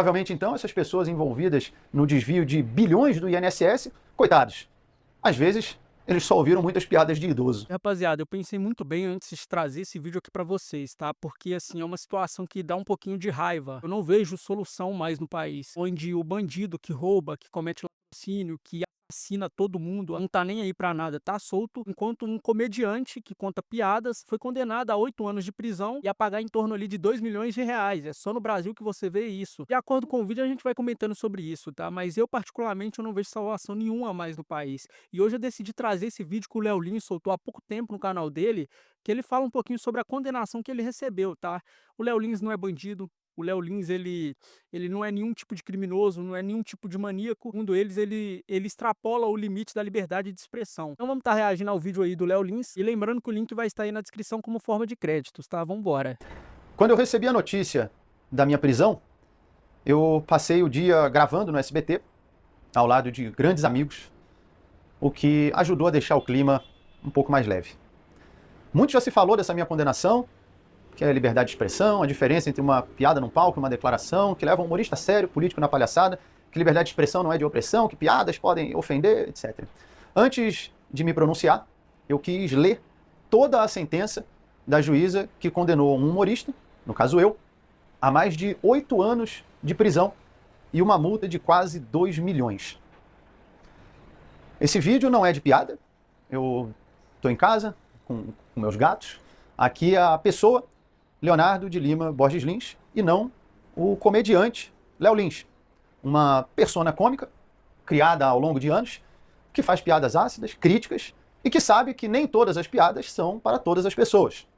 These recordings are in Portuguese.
Provavelmente, então, essas pessoas envolvidas no desvio de bilhões do INSS, coitados, às vezes eles só ouviram muitas piadas de idoso. Rapaziada, eu pensei muito bem antes de trazer esse vídeo aqui pra vocês, tá? Porque, assim, é uma situação que dá um pouquinho de raiva. Eu não vejo solução mais no país, onde o bandido que rouba, que comete latrocínio, que assassina todo mundo, não tá nem aí pra nada, tá solto, enquanto um comediante que conta piadas foi condenado a 8 anos de prisão e a pagar em torno ali de 2 milhões de reais. É só no Brasil que você vê isso. De acordo com o vídeo, a gente vai comentando sobre isso, tá? Mas eu, particularmente, eu não vejo salvação nenhuma mais no país. E hoje eu decidi trazer esse vídeo que o Léo Lins soltou há pouco tempo no canal dele, que ele fala um pouquinho sobre a condenação que ele recebeu, tá? O Léo Lins não é bandido, o Léo Lins, ele não é nenhum tipo de criminoso, não é nenhum tipo de maníaco. Segundo eles, ele extrapola o limite da liberdade de expressão. Então vamos estar reagindo ao vídeo aí do Léo Lins. E lembrando que o link vai estar aí na descrição como forma de créditos, tá? Vambora. Quando eu recebi a notícia da minha prisão, eu passei o dia gravando no SBT, ao lado de grandes amigos, o que ajudou a deixar o clima um pouco mais leve. Muito já se falou dessa minha condenação, que é a liberdade de expressão, a diferença entre uma piada num palco e uma declaração, que leva um humorista sério, político na palhaçada, que liberdade de expressão não é de opressão, que piadas podem ofender, etc. Antes de me pronunciar, eu quis ler toda a sentença da juíza que condenou um humorista, no caso eu, a mais de 8 anos de prisão e uma multa de quase 2 milhões. Esse vídeo não é de piada, eu estou em casa com meus gatos, aqui a pessoa Leonardo de Lima Borges Lins, e não o comediante Léo Lins, uma persona cômica criada ao longo de anos, que faz piadas ácidas, críticas, e que sabe que nem todas as piadas são para todas as pessoas.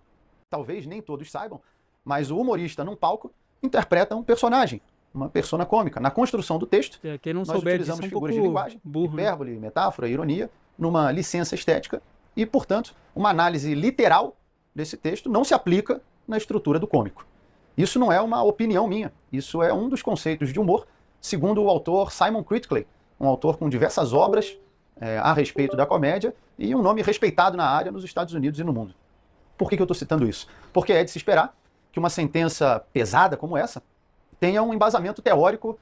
Talvez nem todos saibam, mas o humorista num palco interpreta um personagem, uma persona cômica. Na construção do texto, Quem não nós souber disso utilizamos é um figuras de pouco linguagem, burro, né? hipérbole, metáfora, ironia, numa licença estética, e, portanto, uma análise literal desse texto não se aplica na estrutura do cômico. Isso não é uma opinião minha, isso é um dos conceitos de humor, segundo o autor Simon Critickley, um autor com diversas obras a respeito da comédia e um nome respeitado na área nos Estados Unidos e no mundo. Por que eu estou citando isso? Porque é de se esperar que uma sentença pesada como essa tenha um embasamento teórico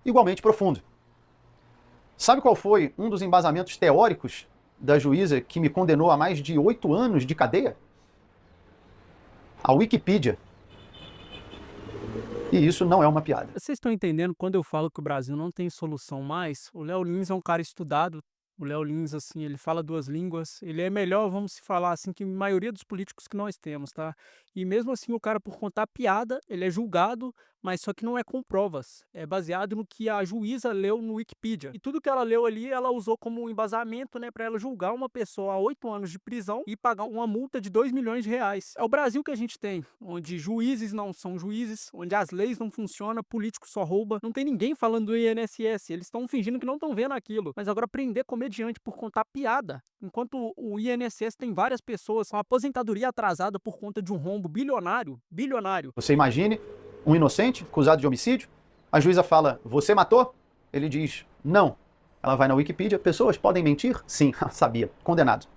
igualmente profundo. Sabe qual foi um dos embasamentos teóricos da juíza que me condenou a mais de 8 anos de cadeia? A Wikipedia. E isso não é uma piada. Vocês estão entendendo quando eu falo que o Brasil não tem solução mais? O Léo Lins é um cara estudado. O Léo Lins, assim, ele fala 2 línguas. Ele é melhor, vamos se falar assim, que a maioria dos políticos que nós temos, tá? E mesmo assim, o cara, por contar piada, ele é julgado, mas só que não é com provas. É baseado no que a juíza leu no Wikipedia. E tudo que ela leu ali, ela usou como embasamento, né, para ela julgar uma pessoa a 8 anos de prisão e pagar uma multa de 2 milhões de reais. É o Brasil que a gente tem, onde juízes não são juízes, onde as leis não funcionam, político só rouba. Não tem ninguém falando do INSS. Eles estão fingindo que não estão vendo aquilo. Mas agora prender comediante por contar piada, enquanto o INSS tem várias pessoas com aposentadoria atrasada por conta de um rombo bilionário. Você imagine um inocente acusado de homicídio, a juíza fala, você matou? Ele diz, não. Ela vai na Wikipedia, pessoas podem mentir? Sim, sabia, condenado.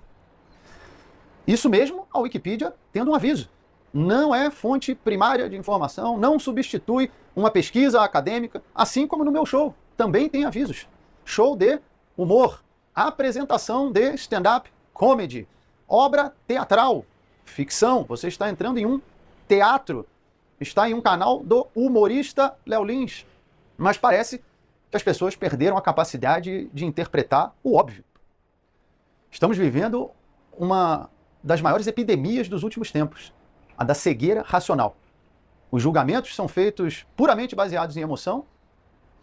Isso mesmo, a Wikipedia tendo um aviso. Não é fonte primária de informação, não substitui uma pesquisa acadêmica, assim como no meu show. Também tem avisos. Show de humor, apresentação de stand-up comedy, obra teatral, ficção. Você está entrando em um teatro, está em um canal do humorista Léo Lins. Mas parece que as pessoas perderam a capacidade de interpretar o óbvio. Estamos vivendo uma das maiores epidemias dos últimos tempos, a da cegueira racional. Os julgamentos são feitos puramente baseados em emoção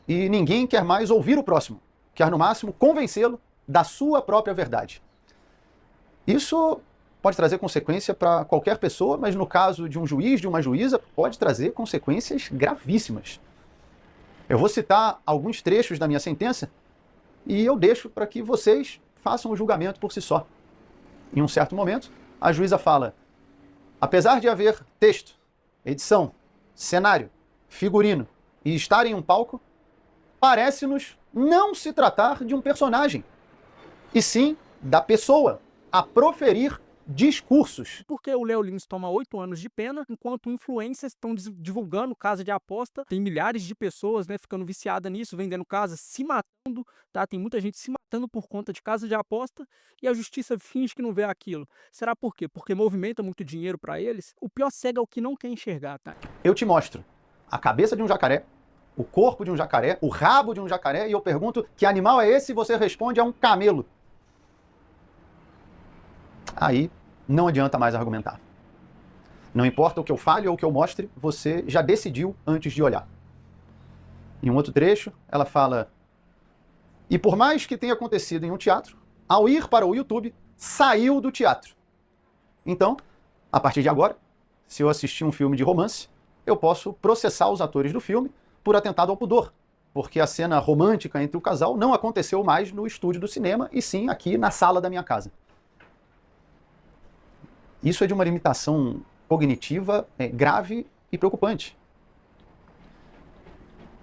e ninguém quer mais ouvir o próximo, quer no máximo convencê-lo da sua própria verdade. Isso pode trazer consequência para qualquer pessoa, mas no caso de um juiz, de uma juíza, pode trazer consequências gravíssimas. Eu vou citar alguns trechos da minha sentença e eu deixo para que vocês façam o julgamento por si só. Em um certo momento, a juíza fala, apesar de haver texto, edição, cenário, figurino e estar em um palco, parece-nos não se tratar de um personagem, e sim da pessoa a proferir discursos. Porque o Léo Lins toma 8 anos de pena, enquanto influencers estão divulgando casa de aposta. Tem milhares de pessoas, né, ficando viciada nisso, vendendo casa, se matando, tá? Tem muita gente se matando por conta de casa de aposta e a justiça finge que não vê aquilo. Será por quê? Porque movimenta muito dinheiro para eles? O pior cego é o que não quer enxergar, tá? Eu te mostro a cabeça de um jacaré, o corpo de um jacaré, o rabo de um jacaré, e eu pergunto que animal é esse, e você responde é um camelo. Aí não adianta mais argumentar. Não importa o que eu fale ou o que eu mostre, você já decidiu antes de olhar. Em um outro trecho, ela fala: e por mais que tenha acontecido em um teatro, ao ir para o YouTube, saiu do teatro. Então, a partir de agora, se eu assistir um filme de romance, eu posso processar os atores do filme por atentado ao pudor, porque a cena romântica entre o casal não aconteceu mais no estúdio do cinema, e sim aqui na sala da minha casa. Isso é de uma limitação cognitiva grave e preocupante.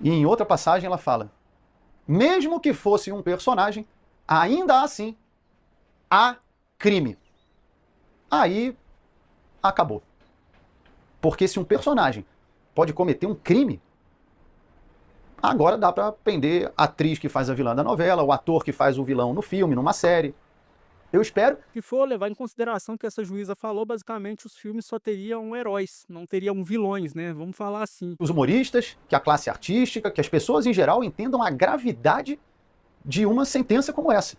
E em outra passagem ela fala: mesmo que fosse um personagem, ainda assim há crime. Aí acabou. Porque se um personagem pode cometer um crime, agora dá pra prender a atriz que faz a vilã da novela, o ator que faz o vilão no filme, numa série. Eu espero Se for levar em consideração que essa juíza falou, basicamente os filmes só teriam heróis, não teriam vilões, né? Vamos falar assim. que os humoristas, que a classe artística, que as pessoas em geral entendam a gravidade de uma sentença como essa.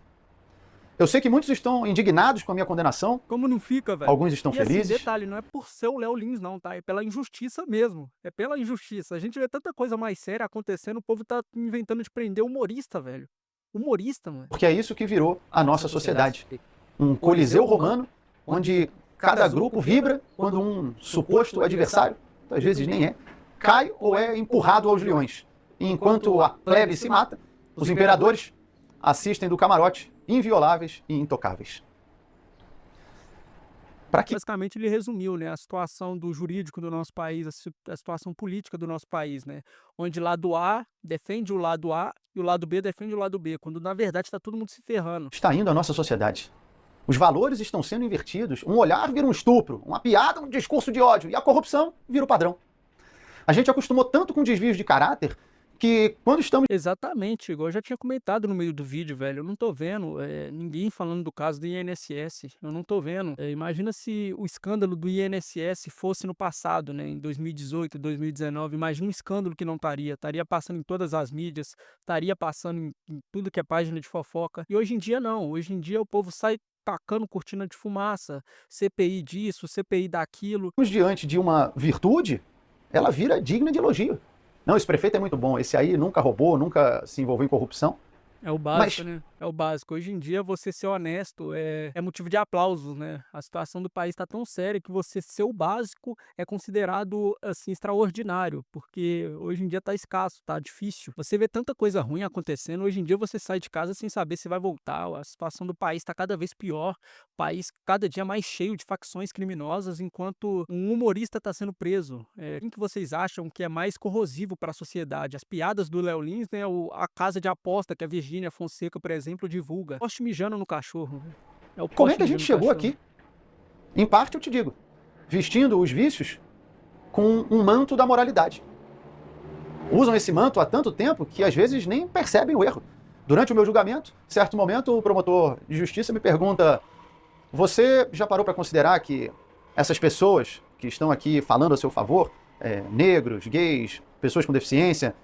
Eu sei que muitos estão indignados com a minha condenação, Como não fica, velho? alguns estão E assim, felizes. detalhe, não é por ser o Léo Lins não, tá? É pela injustiça mesmo. É pela injustiça. A gente vê tanta coisa mais séria acontecendo, o povo tá inventando de prender humorista, velho. Humorista, mano. Porque é isso que virou a nossa sociedade. Um coliseu romano, onde cada grupo vibra quando um suposto adversário, às vezes nem é, cai ou é empurrado aos leões. E enquanto a plebe se mata, os imperadores assistem do camarote, invioláveis e intocáveis. Para que Basicamente, ele resumiu, né, a situação do jurídico do nosso país, a situação política do nosso país, né? Onde lado A defende o lado A e o lado B defende o lado B, quando na verdade está todo mundo se ferrando. está indo a nossa sociedade? Os valores estão sendo invertidos, um olhar vira um estupro, uma piada um discurso de ódio, e a corrupção vira o padrão. A gente acostumou tanto com desvios de caráter que quando estamos Exatamente, igual eu já tinha comentado no meio do vídeo, velho. Eu não tô vendo ninguém falando do caso do INSS. Eu não tô vendo. Imagina se o escândalo do INSS fosse no passado, né? Em 2018, 2019. Imagina um escândalo que não estaria. Estaria passando em todas as mídias, estaria passando em tudo que é página de fofoca. E hoje em dia não. Hoje em dia o povo sai tacando cortina de fumaça, CPI disso, CPI daquilo. diante de uma virtude, ela vira digna de elogio. Não, esse prefeito é muito bom, esse aí nunca roubou, nunca se envolveu em corrupção. É o básico, né? É o básico. Hoje em dia, você ser honesto é motivo de aplausos, né? A situação do país está tão séria que você ser o básico é considerado, assim, extraordinário, porque hoje em dia tá escasso, tá difícil. Você vê tanta coisa ruim acontecendo, hoje em dia você sai de casa sem saber se vai voltar, a situação do país tá cada vez pior, o país cada dia mais cheio de facções criminosas, enquanto um humorista tá sendo preso. Quem que vocês acham que é mais corrosivo para a sociedade? As piadas do Léo Lins, né? A casa de aposta que a Virgínia Fonseca, por exemplo, divulga. Poste mijando no cachorro. É o Como é poste que a mijando gente no chegou cachorro. aqui? Em parte, eu te digo, vestindo os vícios com um manto da moralidade. Usam esse manto há tanto tempo que às vezes nem percebem o erro. Durante o meu julgamento, certo momento, o promotor de justiça me pergunta: você já parou para considerar que essas pessoas que estão aqui falando a seu favor, negros, gays, pessoas com deficiência,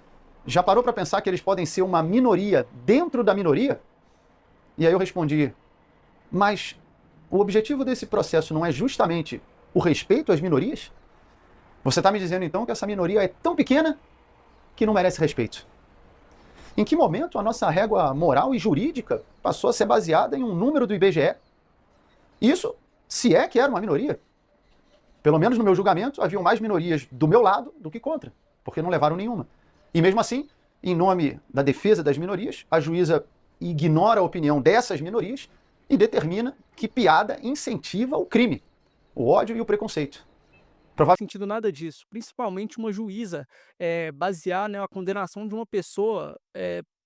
já parou para pensar que eles podem ser uma minoria dentro da minoria? E aí eu respondi: mas o objetivo desse processo não é justamente o respeito às minorias? Você está me dizendo então que essa minoria é tão pequena que não merece respeito? Em que momento a nossa régua moral e jurídica passou a ser baseada em um número do IBGE? Isso, se é que era uma minoria. Pelo menos no meu julgamento, haviam mais minorias do meu lado do que contra, porque não levaram nenhuma. E mesmo assim, em nome da defesa das minorias, a juíza ignora a opinião dessas minorias e determina que piada incentiva o crime, o ódio e o preconceito. Não faz sentido nada disso. Principalmente uma juíza basear, né, a condenação de uma pessoa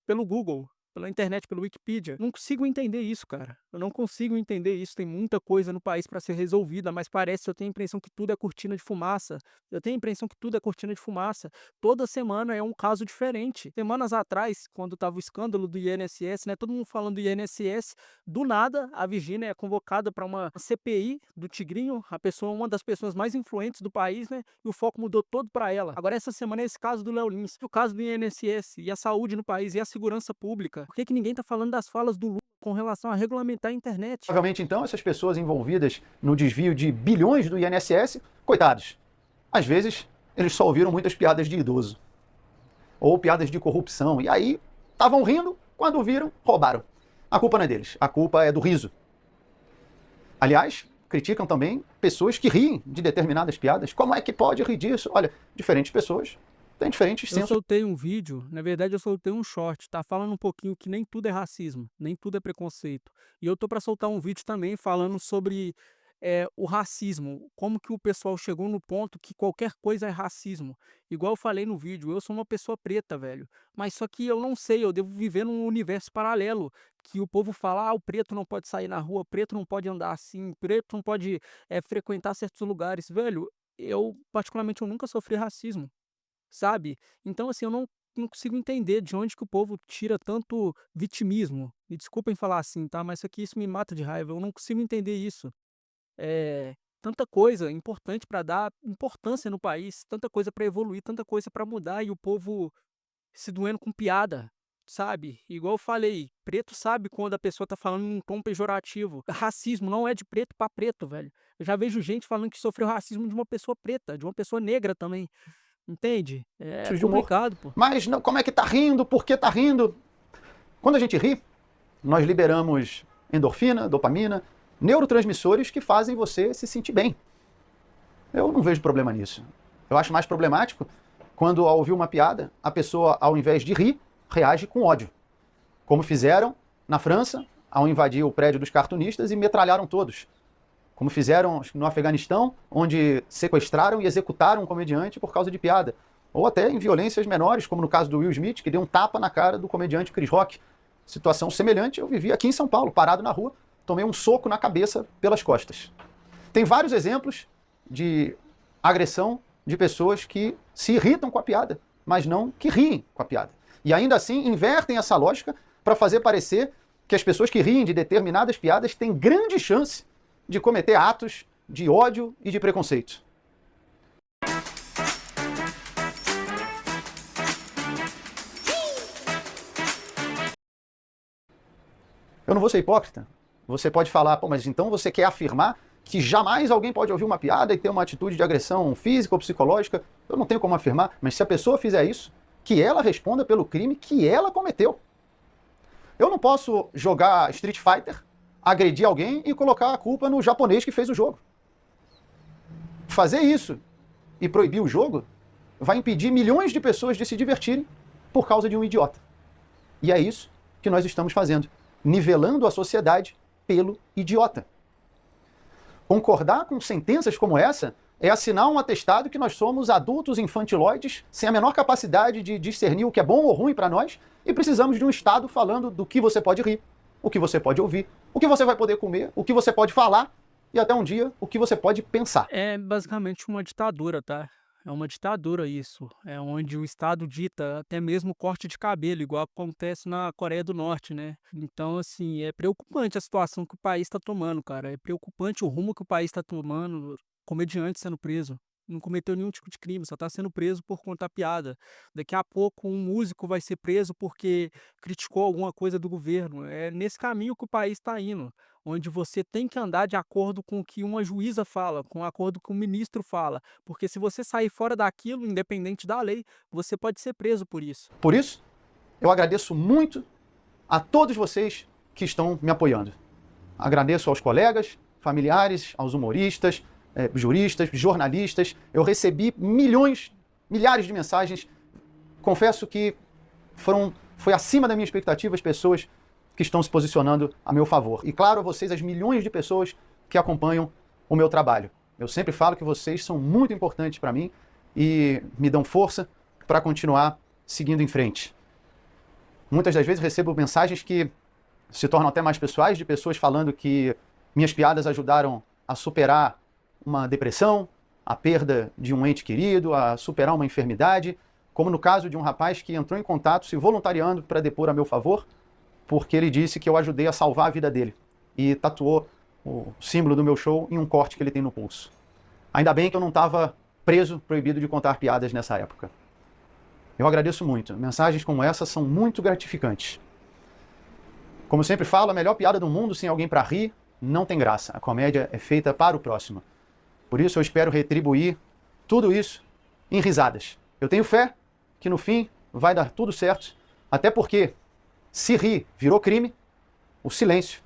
pelo Google. pela internet, pelo Wikipedia. Não consigo entender isso, cara. Eu não consigo entender isso. Tem muita coisa no país para ser resolvida, mas parece, eu tenho a impressão que tudo é cortina de fumaça. Eu tenho a impressão que tudo é cortina de fumaça. Toda semana é um caso diferente. Semanas atrás, quando tava o escândalo do INSS, né, todo mundo falando do INSS, do nada a Virgínia é convocada para uma CPI do Tigrinho, uma das pessoas mais influentes do país, né, e o foco mudou todo para ela. Agora essa semana é esse caso do Léo Lins, o caso do INSS e a saúde no país e a segurança pública. Por que que ninguém tá falando das falas do Lula com relação a regulamentar a internet? Provavelmente, então, essas pessoas envolvidas no desvio de bilhões do INSS, coitados, às vezes eles só ouviram muitas piadas de idoso ou piadas de corrupção, e aí estavam rindo, quando viram, roubaram. A culpa não é deles, a culpa é do riso. Aliás, criticam também pessoas que riem de determinadas piadas. Como é que pode rir disso? Olha, diferentes pessoas têm diferentes Eu sensos. soltei um vídeo, na verdade eu soltei um short, tá falando um pouquinho que nem tudo é racismo, nem tudo é preconceito. E eu tô pra soltar um vídeo também falando sobre o racismo, como que o pessoal chegou no ponto que qualquer coisa é racismo. Igual eu falei no vídeo, eu sou uma pessoa preta, velho. Mas só que eu não sei, eu devo viver num universo paralelo, que o povo fala, ah, o preto não pode sair na rua, preto não pode andar assim, preto não pode frequentar certos lugares. Velho, particularmente, eu nunca sofri racismo. Sabe? Então, assim, eu não consigo entender de onde que o povo tira tanto vitimismo. Me desculpem falar assim, tá? Mas isso me mata de raiva. Eu não consigo entender isso. Tanta coisa importante para dar importância no país, tanta coisa para evoluir, tanta coisa para mudar e o povo se doendo com piada, sabe? Igual eu falei, preto sabe quando a pessoa tá falando num tom pejorativo. Racismo não é de preto para preto, velho. Eu já vejo gente falando que sofreu racismo de uma pessoa preta, de uma pessoa negra também. Entende? É De humor. complicado, pô. Mas não, como é que tá rindo? Por que tá rindo? Quando a gente ri, nós liberamos endorfina, dopamina, neurotransmissores que fazem você se sentir bem. Eu não vejo problema nisso. Eu acho mais problemático quando, ao ouvir uma piada, a pessoa, ao invés de rir, reage com ódio. Como fizeram na França, ao invadir o prédio dos cartunistas e metralharam todos. Como fizeram no Afeganistão, onde sequestraram e executaram um comediante por causa de piada. Ou até em violências menores, como no caso do Will Smith, que deu um tapa na cara do comediante Chris Rock. Situação semelhante eu vivi aqui em São Paulo, parado na rua, tomei um soco na cabeça pelas costas. Tem vários exemplos de agressão de pessoas que se irritam com a piada, mas não que riem com a piada. E ainda assim invertem essa lógica para fazer parecer que as pessoas que riem de determinadas piadas têm grande chance de cometer atos de ódio e de preconceito. Eu não vou ser hipócrita. Você pode falar, pô, mas então você quer afirmar que jamais alguém pode ouvir uma piada e ter uma atitude de agressão física ou psicológica? Eu não tenho como afirmar, mas se a pessoa fizer isso, que ela responda pelo crime que ela cometeu. Eu não posso jogar Street Fighter, agredir alguém e colocar a culpa no japonês que fez o jogo. Fazer isso e proibir o jogo vai impedir milhões de pessoas de se divertirem por causa de um idiota. E é isso que nós estamos fazendo, nivelando a sociedade pelo idiota. Concordar com sentenças como essa é assinar um atestado que nós somos adultos infantiloides, sem a menor capacidade de discernir o que é bom ou ruim para nós, e precisamos de um Estado falando do que você pode rir, o que você pode ouvir, o que você vai poder comer, o que você pode falar e até um dia o que você pode pensar. É basicamente uma ditadura, tá? É uma ditadura isso. É onde o Estado dita até mesmo corte de cabelo, igual acontece na Coreia do Norte, né? Então, assim, é preocupante a situação que o país está tomando, cara. É preocupante o rumo que o país está tomando. Comediante sendo preso. Não cometeu nenhum tipo de crime, só está sendo preso por contar piada. Daqui a pouco um músico vai ser preso porque criticou alguma coisa do governo. É nesse caminho que o país está indo, onde você tem que andar de acordo com o que uma juíza fala, com o acordo que o ministro fala, porque se você sair fora daquilo, independente da lei, você pode ser preso por isso. Por isso, eu agradeço muito a todos vocês que estão me apoiando. Agradeço aos colegas, familiares, aos humoristas, juristas, jornalistas. Eu recebi milhares de mensagens. Confesso que foi acima da minha expectativa as pessoas que estão se posicionando a meu favor. E claro, a vocês, as milhões de pessoas que acompanham o meu trabalho. Eu sempre falo que vocês são muito importantes para mim e me dão força para continuar seguindo em frente. Muitas das vezes recebo mensagens que se tornam até mais pessoais, de pessoas falando que minhas piadas ajudaram a superar uma depressão, a perda de um ente querido, a superar uma enfermidade, como no caso de um rapaz que entrou em contato se voluntariando para depor a meu favor, porque ele disse que eu ajudei a salvar a vida dele e tatuou o símbolo do meu show em um corte que ele tem no pulso. Ainda bem que eu não estava preso, proibido de contar piadas nessa época. Eu agradeço muito. Mensagens como essa são muito gratificantes. Como eu sempre falo, a melhor piada do mundo sem alguém para rir não tem graça. A comédia é feita para o próximo. Por isso eu espero retribuir tudo isso em risadas. Eu tenho fé que no fim vai dar tudo certo, até porque se rir virou crime, o silêncio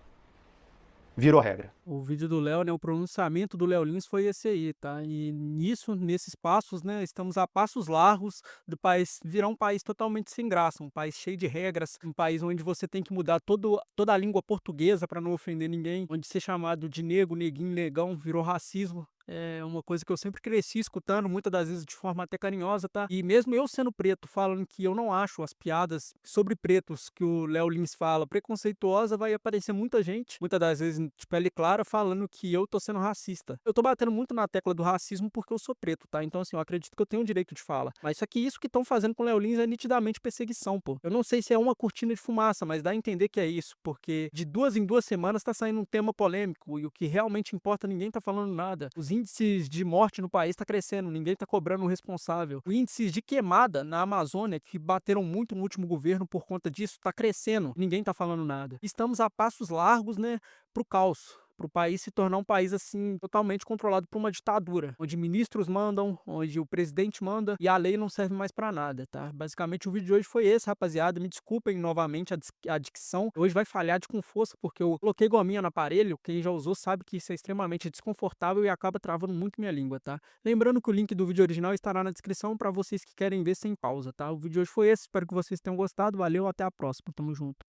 virou regra. O vídeo do Léo, né, o pronunciamento do Léo Lins foi esse aí, tá? E nisso, nesses passos, né, estamos a passos largos do país virar um país totalmente sem graça, um país cheio de regras, um país onde você tem que mudar toda a língua portuguesa para não ofender ninguém, onde ser chamado de nego, neguinho, negão virou racismo. É uma coisa que eu sempre cresci escutando, muitas das vezes de forma até carinhosa, tá? E mesmo eu sendo preto, falando que eu não acho as piadas sobre pretos que o Léo Lins fala preconceituosa, vai aparecer muita gente, muitas das vezes de pele clara, falando que eu tô sendo racista. Eu tô batendo muito na tecla do racismo porque eu sou preto, tá? Então, assim, eu acredito que eu tenho o direito de fala. Mas só que isso que estão fazendo com o Léo Lins é nitidamente perseguição, pô. Eu não sei se é uma cortina de fumaça, mas dá a entender que é isso, porque de 2 em 2 semanas tá saindo um tema polêmico e o que realmente importa, ninguém tá falando nada. Os índices de morte no país tá crescendo, ninguém tá cobrando o responsável. Os índices de queimada na Amazônia, que bateram muito no último governo por conta disso, tá crescendo, ninguém tá falando nada. Estamos a passos largos, né, pro caos, para o país se tornar um país assim totalmente controlado por uma ditadura, onde ministros mandam, onde o presidente manda e a lei não serve mais para nada, tá? Basicamente o vídeo de hoje foi esse, rapaziada. Me desculpem novamente a dicção. Hoje vai falhar com força porque eu coloquei gominha no aparelho. Quem já usou sabe que isso é extremamente desconfortável e acaba travando muito minha língua, tá? Lembrando que o link do vídeo original estará na descrição para vocês que querem ver sem pausa, tá? O vídeo de hoje foi esse. Espero que vocês tenham gostado. Valeu, até a próxima. Tamo junto.